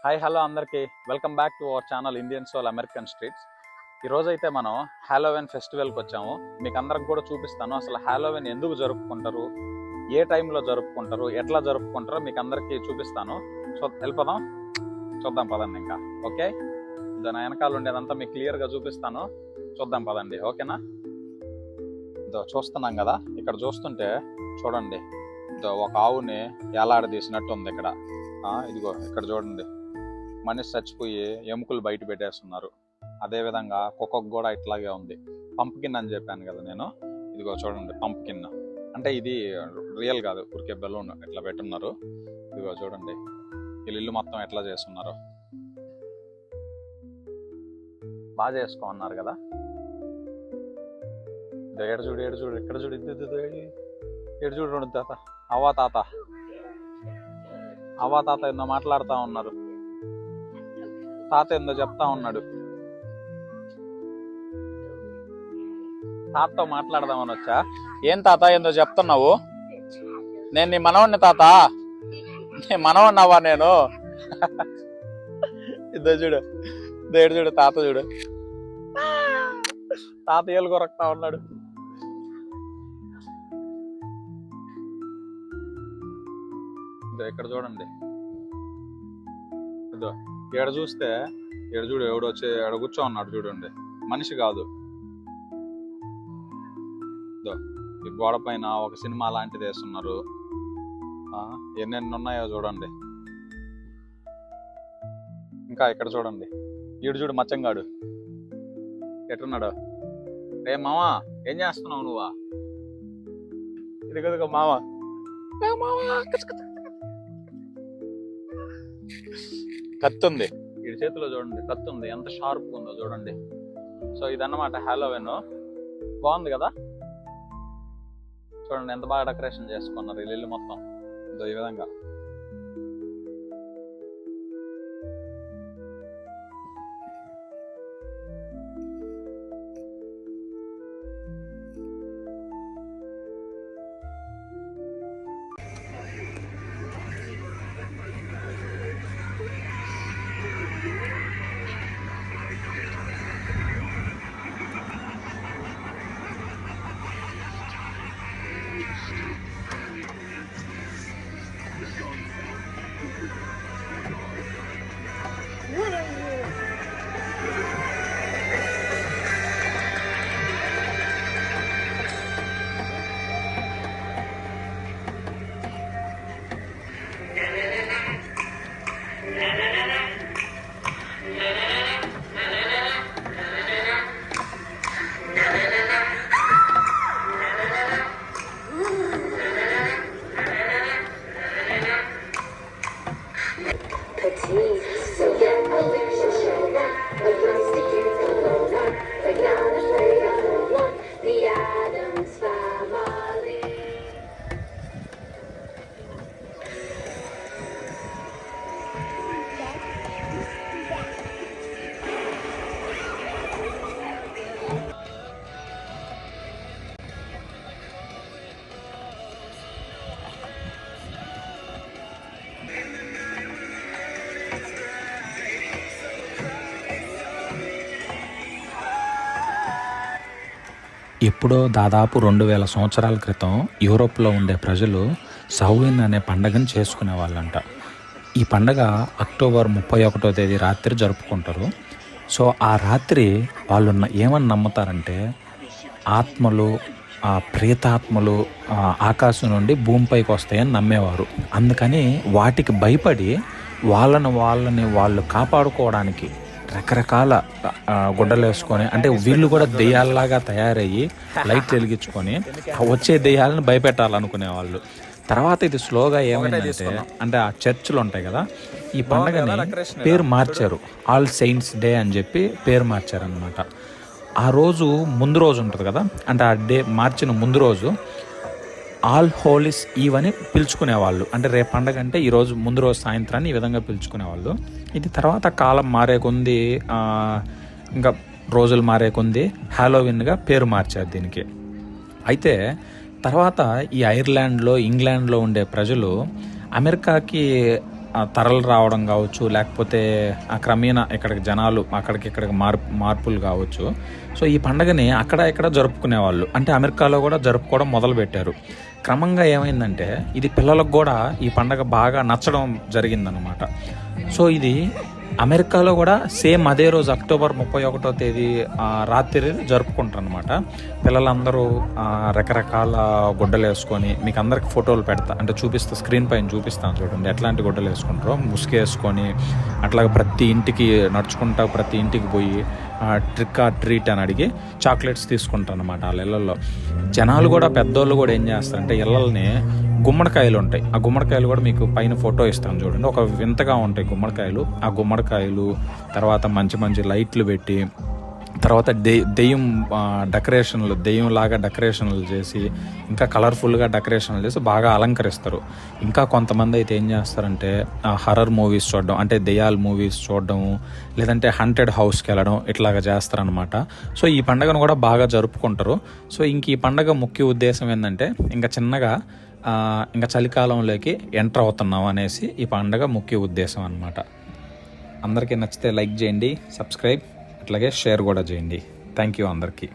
Hi hello అందరికీ welcome back to our channel Indian soul American streets. ఈరోజైతే మనం Halloween ఫెస్టివల్కి వచ్చాము. మీకు అందరికి కూడా చూపిస్తాను అసలు హాలోవీన్ ఎందుకు జరుపుకుంటారు, ఏ టైంలో జరుపుకుంటారు, ఎట్లా జరుపుకుంటారో మీకు అందరికీ చూపిస్తాను. వెళ్ళిపోదాం, చూద్దాం పదండి. ఇంకా ఓకే, దాని వెనకాల ఉండేదంతా మీకు క్లియర్గా చూపిస్తాను, చూద్దాం పదండి. ఓకేనా? ఇదో చూస్తున్నాం కదా, ఇక్కడ చూస్తుంటే చూడండి, ఇదో ఒక ఆవుని ఏలాడదీసినట్టు ఉంది ఇక్కడ. ఇదిగో ఇక్కడ చూడండి, మనిషి చచ్చిపోయి ఎముకలు బయట పెట్టేస్తున్నారు. అదేవిధంగా కుక్కకు కూడా ఇట్లాగే ఉంది. పంప్కిన్ అని చెప్పాను కదా నేను, ఇదిగో చూడండి పంప్కిన్. అంటే ఇది రియల్ కాదు, ఊరికే బెలూన్ ఇట్లా పెట్టున్నారు. ఇదిగో చూడండి వీళ్ళు ఇల్లు మొత్తం ఎట్లా చేస్తున్నారు, బాగా చేసుకోమన్నారు కదా. ఏడు చూడు ఏడు చూడు, ఇక్కడ చూడు, ఏడు చూడు రెండు తాత, అవ్వా తాత ఎన్నో మాట్లాడుతూ ఉన్నారు. తాత ఏందో చెప్తా ఉన్నాడు, తాతతో మాట్లాడదామని వచ్చా. ఏం తాత ఏందో చెప్తున్నావు? నేను నీ మనవణ్ణి తాత, నీ మనవన్నావా నేను? ఇద్దో చూడు, దేడు చూడు, తాత చూడు, తాత ఏళ్ళు కొరకుతా ఉన్నాడు. ఇదో ఇక్కడ చూడండి, ఇదో ఏడ చూస్తే ఏడు చూడు, ఎవడు వచ్చి ఏడ కూర్చో ఉన్నాడు చూడండి, మనిషి కాదు. ఈ గోడ పైన ఒక సినిమా లాంటిది వేస్తున్నారు. ఎన్నెన్ని ఉన్నాయో చూడండి. ఇంకా ఇక్కడ చూడండి, ఈడు చూడు మచ్చంగాడు ఎట్టున్నాడు. రే మామా, ఏం చేస్తున్నావు నువ్వా? ఇదిగో మామా, కత్తి ఉంది వీడి చేతిలో, చూడండి కత్తి ఉంది, ఎంత షార్ప్గా ఉందో చూడండి. సో ఇదన్నమాట హాలోవీన్. బాగుంది కదా, చూడండి ఎంత బాగా డెకరేషన్ చేసుకున్నారు వీళ్ళు ఇల్లు మొత్తం. ఇదో ఈ విధంగా. ఎప్పుడో దాదాపు 2000 సంవత్సరాల క్రితం యూరోప్లో ఉండే ప్రజలు సౌవిన్ అనే పండగను చేసుకునే వాళ్ళంట. ఈ పండగ అక్టోబర్ 31వ తేదీ రాత్రి జరుపుకుంటారు. సో ఆ రాత్రి వాళ్ళు ఏమని నమ్ముతారంటే, ఆత్మలు, ప్రేతాత్మలు ఆకాశం నుండి భూమిపైకి వస్తాయని నమ్మేవారు. అందుకని వాటికి భయపడి వాళ్ళని వాళ్ళు కాపాడుకోవడానికి రకరకాల గుడ్డలు వేసుకొని, అంటే వీళ్ళు కూడా దెయ్యాలలాగా తయారయ్యి లైట్లు వెలిగించుకొని వచ్చే దెయ్యాలను భయపెట్టాలనుకునే వాళ్ళు. తర్వాత ఇది స్లోగా ఏమైందంటే, అంటే ఆ చర్చిలు ఉంటాయి కదా, ఈ పండుగని పేరు మార్చారు, ఆల్ సెయింట్స్ డే అని చెప్పి పేరు మార్చారనమాట. ఆ రోజు ముందు రోజు ఉంటుంది కదా, అంటే ఆ డే మార్చిన ముందు రోజు ఆల్ హోలీస్ ఈవ్ అని పిలుచుకునేవాళ్ళు. అంటే రేపు పండగ అంటే ఈరోజు ముందు రోజు సాయంత్రాన్ని ఈ విధంగా పిలుచుకునేవాళ్ళు. ఇది తర్వాత కాలం మారే కొంది, ఇంకా రోజులు మారే కొంది హాలోవిన్గా పేరు మార్చారు దీనికి. అయితే తర్వాత ఈ ఐర్లాండ్లో, ఇంగ్లాండ్లో ఉండే ప్రజలు అమెరికాకి తరలు రావడం కావచ్చు, లేకపోతే ఆ క్రమేణా ఇక్కడికి జనాలు ఇక్కడికి మార్పులు కావచ్చు. సో ఈ పండగని అక్కడ ఇక్కడ జరుపుకునేవాళ్ళు, అంటే అమెరికాలో కూడా జరుపుకోవడం మొదలుపెట్టారు. క్రమంగా ఏమైందంటే ఇది పిల్లలకు కూడా ఈ పండగ బాగా నచ్చడం జరిగిందనమాట. సో ఇది అమెరికాలో కూడా సేమ్ అదే రోజు అక్టోబర్ 31వ తేదీ రాత్రి జరుపుకుంటారు అనమాట. పిల్లలందరూ రకరకాల గుడ్డలు వేసుకొని, మీకు అందరికి ఫోటోలు పెడతా, అంటే చూపిస్తా, స్క్రీన్ పైన చూపిస్తాను చూడండి ఎట్లాంటి గుడ్డలు వేసుకుంటారో. ముసుగు వేసుకొని అట్లాగే ప్రతి ఇంటికి నడుచుకుంటా ప్రతి ఇంటికి పోయి ట్రిక్ ఆర్ ట్రీట్ అని అడిగి చాక్లెట్స్ తీసుకుంటారు అనమాట వాళ్ళ ఇళ్ళల్లో. జనాలు కూడా పెద్దోళ్ళు కూడా ఏం చేస్తారంటే ఇళ్ళని గుమ్మడికాయలు ఉంటాయి, ఆ గుమ్మడికాయలు కూడా మీకు పైన ఫోటో ఇస్తాను చూడండి, ఒక వింతగా ఉంటాయి గుమ్మడికాయలు. ఆ గుమ్మడికాయలు తర్వాత మంచి మంచి లైట్లు పెట్టి, తర్వాత దెయ్యం డెకరేషన్లు, దెయ్యంలాగా డెకరేషన్లు చేసి, ఇంకా కలర్ఫుల్గా డెకరేషన్లు చేసి బాగా అలంకరిస్తారు. ఇంకా కొంతమంది అయితే ఏం చేస్తారంటే హర్రర్ మూవీస్ చూడడం, అంటే దెయ్యాల మూవీస్ చూడడం, లేదంటే హంటెడ్ హౌస్కి వెళ్ళడం, ఇట్లాగా చేస్తారనమాట. సో ఈ పండుగను కూడా బాగా జరుపుకుంటారు. సో ఇంక ఈ పండుగ ముఖ్య ఉద్దేశం ఏంటంటే ఇంకా చిన్నగా ఇంకా చలికాలంలోకి ఎంటర్ అవుతున్నాం అనేసి ఈ పండుగ ముఖ్య ఉద్దేశం అనమాట. అందరికీ నచ్చితే లైక్ చేయండి, సబ్స్క్రైబ్, అట్లాగే షేర్ కూడా చేయండి. థ్యాంక్ యూ అందరికీ.